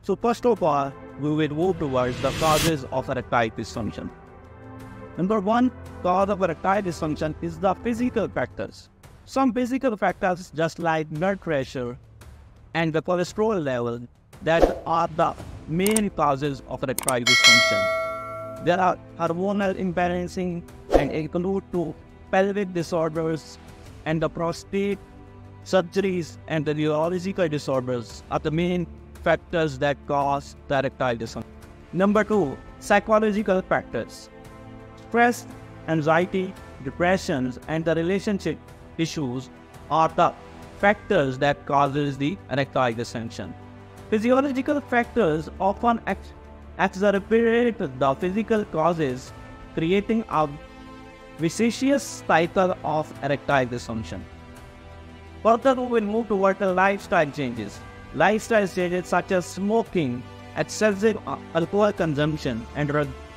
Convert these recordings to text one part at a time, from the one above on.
So first of all, we will move towards the causes of erectile dysfunction. Number one cause of erectile dysfunction is the physical factors. Some physical factors just like blood pressure and the cholesterol level that are the main causes of erectile dysfunction. There are hormonal imbalancing and include to pelvic disorders and the prostate surgeries and the neurological disorders are the main factors that cause the erectile dysfunction. Number two, psychological factors. Stress, anxiety, depression, and the relationship issues are the factors that causes the erectile dysfunction. Physiological factors often exacerbate the physical causes, creating a vicious cycle of erectile dysfunction. Further, we will move toward the lifestyle changes. Lifestyle changes such as smoking, excessive alcohol consumption, and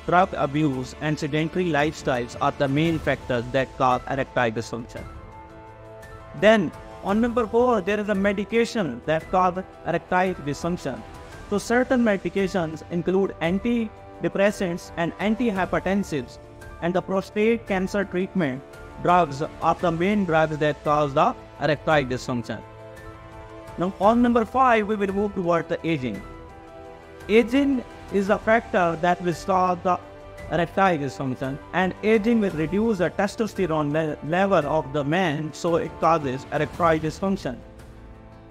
drug abuse and sedentary lifestyles are the main factors that cause erectile dysfunction. Then, on number 4, there is a medication that causes erectile dysfunction. So, certain medications include antidepressants and antihypertensives, and the prostate cancer treatment drugs are the main drugs that cause the erectile dysfunction. Now, on number 5, we will move toward the aging. Aging is a factor that will cause the erectile dysfunction, and aging will reduce the testosterone level of the man, so it causes erectile dysfunction.